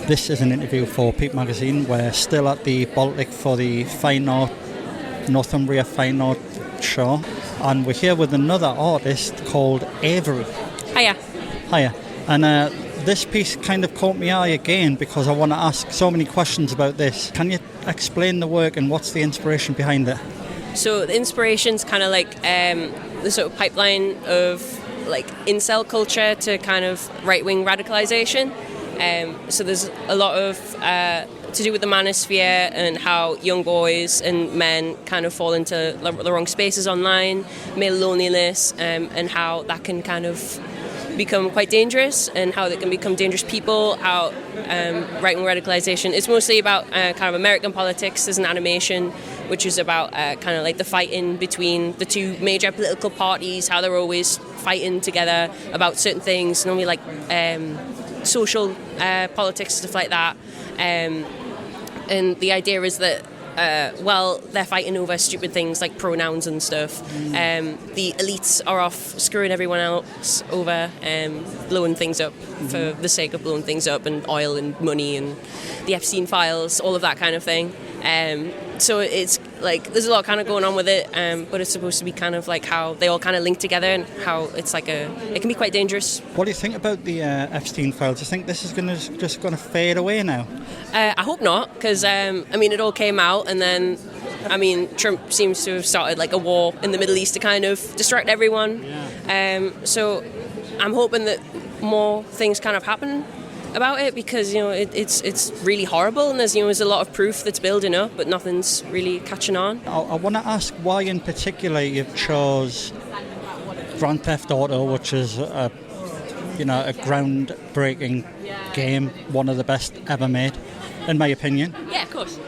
This is an interview for peep-magazine. We're still at the Baltic for the Northumbria Fine Art show, and we're here with another artist called Avery. Hiya. Hiya. And this piece kind of caught my eye again because I want to ask so many questions about this. Can you explain the work and what's the inspiration behind it? So the inspiration's kind of like the sort of pipeline of like incel culture to kind of right-wing radicalization. So there's a lot of to do with the manosphere and how young boys and men kind of fall into the wrong spaces online, male loneliness, and how that can kind of become quite dangerous, and how they can become dangerous people, how right-wing radicalization. It's mostly about kind of American politics. There's an animation which is about kind of like the fighting between the two major political parties, how they're always fighting together about certain things, normally like social politics, stuff like that. And the idea is that while they're fighting over stupid things like pronouns and stuff, the elites are off screwing everyone else over, blowing things up for the sake of blowing things up, and oil and money and the Epstein files, all of that kind of thing. So it's like there's a lot kind of going on with it, but it's supposed to be kind of like how they all kind of link together, and how it's like it can be quite dangerous. What do you think about the Epstein files? Do you think this is just going to fade away now? I hope not, because I mean it all came out, and then I mean Trump seems to have started like a war in the Middle East to kind of distract everyone. Yeah. So I'm hoping that more things kind of happen about it, because it's really horrible, and there's a lot of proof that's building up, but nothing's really catching on. I want to ask why in particular you've chose Grand Theft Auto, which is a groundbreaking game, one of the best ever made, in my opinion. Yeah, of course.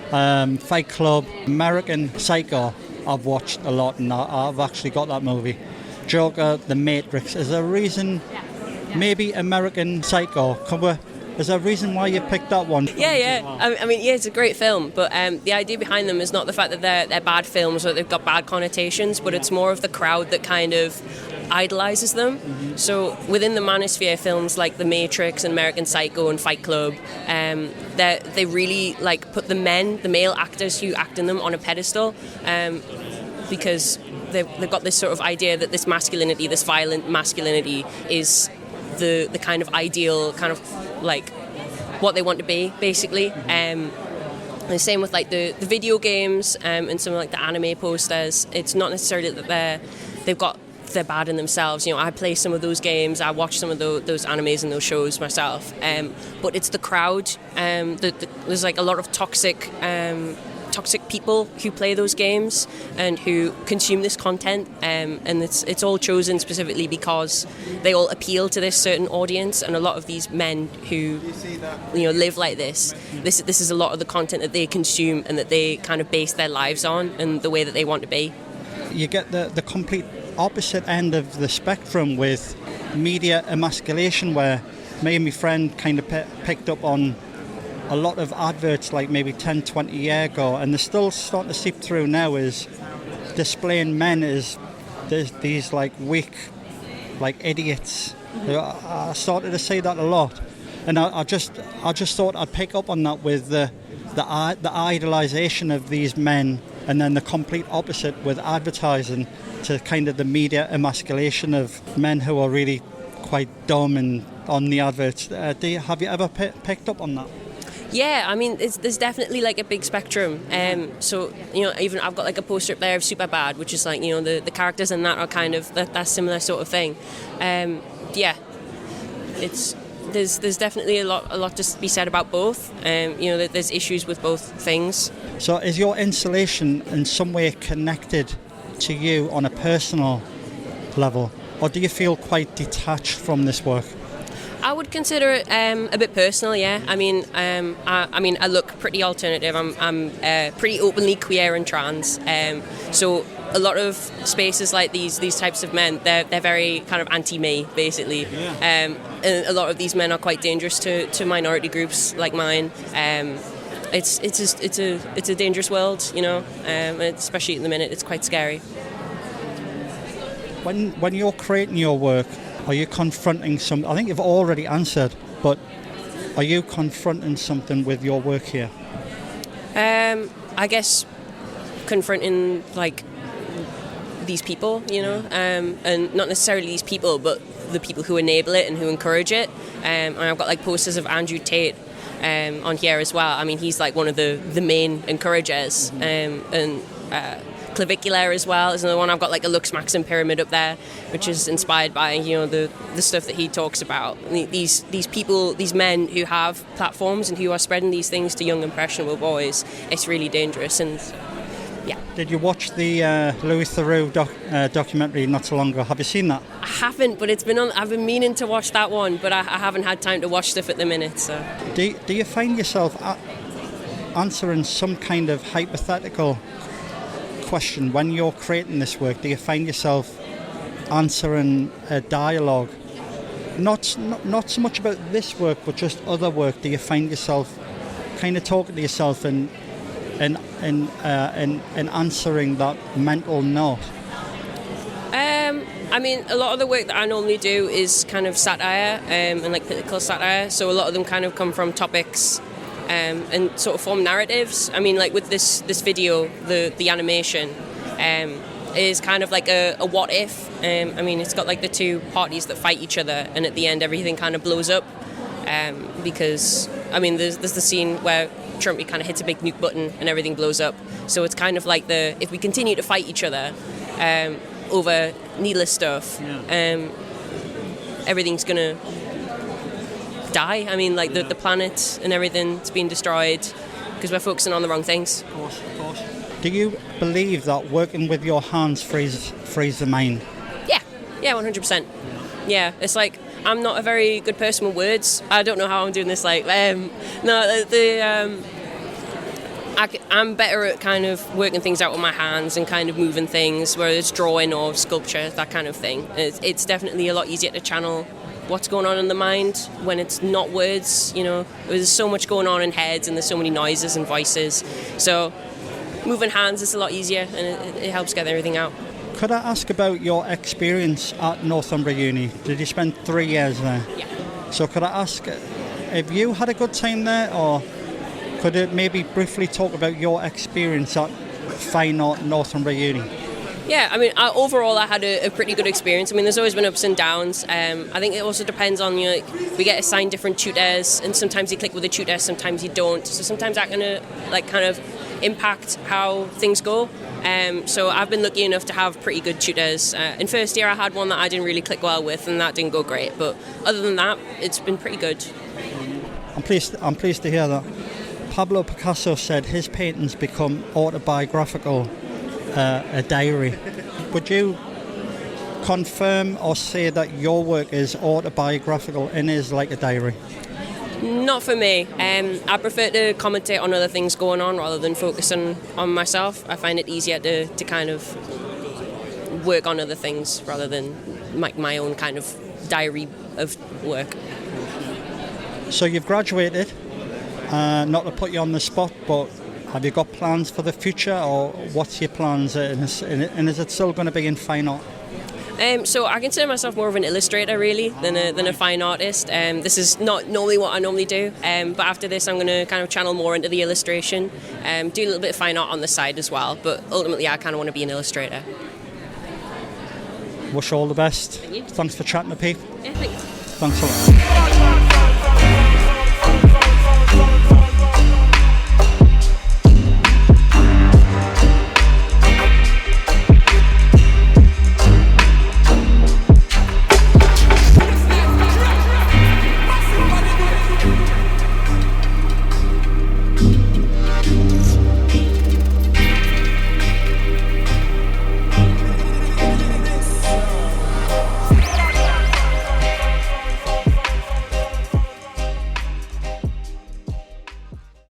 Fight Club, American Psycho, I've watched a lot, and I've actually got that movie. Joker, The Matrix. Is there a reason? Maybe American Psycho. Is there a reason why you picked that one? Yeah. I mean, it's a great film, but the idea behind them is not the fact that they're bad films or they've got bad connotations, but it's more of the crowd that kind of idolizes them. Mm-hmm. So within the manosphere, films like The Matrix and American Psycho and Fight Club, they really like put the male actors who act in them on a pedestal, because they've got this sort of idea that this masculinity, this violent masculinity, is the kind of ideal, kind of like what they want to be, basically. And the same with like the video games and some of like the anime posters. It's not necessarily that they're bad in themselves. I play some of those games, I watch some of those animes and those shows myself. But it's the crowd. There's like a lot of toxic people who play those games and who consume this content, and it's all chosen specifically because they all appeal to this certain audience. And a lot of these men who live like this is a lot of the content that they consume and that they kind of base their lives on, and the way that they want to be. You get the complete opposite end of the spectrum with media emasculation, where me and my friend kind of picked up on a lot of adverts like maybe 10, 20 years ago, and they're still starting to seep through now, is displaying men as these like weak, like idiots. I started to see that a lot, and I just thought I'd pick up on that with the idolization of these men, and then the complete opposite with advertising to kind of the media emasculation of men who are really quite dumb and on the adverts. Have you ever picked up on that? Yeah, I mean, there's definitely like a big spectrum. So, even I've got like a poster up there of Superbad, which is like, the characters in that are kind of that similar sort of thing. Yeah, there's definitely a lot to be said about both. There's issues with both things. So is your installation in some way connected to you on a personal level, or do you feel quite detached from this work? I would consider it a bit personal, yeah. I mean, I look pretty alternative. I'm pretty openly queer and trans. So a lot of spaces like these types of men, they're very kind of anti-me, basically. Yeah. And a lot of these men are quite dangerous to minority groups like mine. It's a dangerous world, and especially at the minute, it's quite scary. When you're creating your work, are you confronting some? I think you've already answered, but Are you confronting something with your work here? I guess confronting like these people, you know, and not necessarily these people, but the people who enable it and who encourage it. And I've got like posters of Andrew Tate on here as well. I mean, he's like one of the main encouragers, and Clavicular as well is another one. I've got like a Lux Maxim pyramid up there, which is inspired by, you know, the stuff that he talks about. These people, these men who have platforms and who are spreading these things to young impressionable boys. It's really dangerous. And yeah. Did you watch the Louis Theroux documentary not so long ago? Have you seen that? I haven't, but it's been on. I've been meaning to watch that one, but I haven't had time to watch stuff at the minute. So. Do you find yourself answering some kind of hypothetical question when you're creating this work? Do you find yourself answering a dialogue, not so much about this work but just other work? Do you find yourself kind of talking to yourself and answering that mental note? I mean, a lot of the work that I normally do is kind of satire and like political satire, so a lot of them kind of come from topics and sort of form narratives. I mean, like with this video, the animation is kind of like a what if. I mean, it's got like the two parties that fight each other, and at the end everything kind of blows up because, I mean, there's the scene where Trump, he kind of hits a big nuke button and everything blows up. So it's kind of like if we continue to fight each other over needless stuff, everything's gonna die. I mean, like the planet and everything's being destroyed because we're focusing on the wrong things. Of course. Do you believe that working with your hands frees the mind? Yeah, 100%. Yeah, it's like I'm not a very good person with words. I don't know how I'm doing this. Like, I'm better at kind of working things out with my hands and kind of moving things, whether it's drawing or sculpture, that kind of thing. It's definitely a lot easier to channel what's going on in the mind when it's not words, you know. There's so much going on in heads and there's so many noises and voices. So moving hands is a lot easier and it helps get everything out. Could I ask about your experience at Northumbria Uni? Did you spend 3 years there? Yeah. So could I ask, have you had a good time there, or could you maybe briefly talk about your experience at Fine Art Northumbria Uni? Yeah, I mean, overall I had a pretty good experience. I mean, there's always been ups and downs. I think it also depends on, you know, like, we get assigned different tutors, and sometimes you click with a tutor, sometimes you don't. So sometimes that kind of impact how things go. So I've been lucky enough to have pretty good tutors. In first year I had one that I didn't really click well with, and that didn't go great. But other than that, it's been pretty good. I'm pleased to hear that. Pablo Picasso said his paintings become autobiographical, a diary. Would you confirm or say that your work is autobiographical and is like a diary? Not for me. I prefer to commentate on other things going on rather than focusing on myself. I find it easier to kind of work on other things rather than my own kind of diary of work. So you've graduated, not to put you on the spot, but have you got plans for the future, or what's your plans, and is it still going to be in fine art? So I consider myself more of an illustrator, really, than a fine artist. This is not normally what I normally do, but after this I'm going to kind of channel more into the illustration, do a little bit of fine art on the side as well, but ultimately I kind of want to be an illustrator. Wish you all the best. Thank you. Thanks for chatting to Peep. Yeah, thanks. Thanks a lot.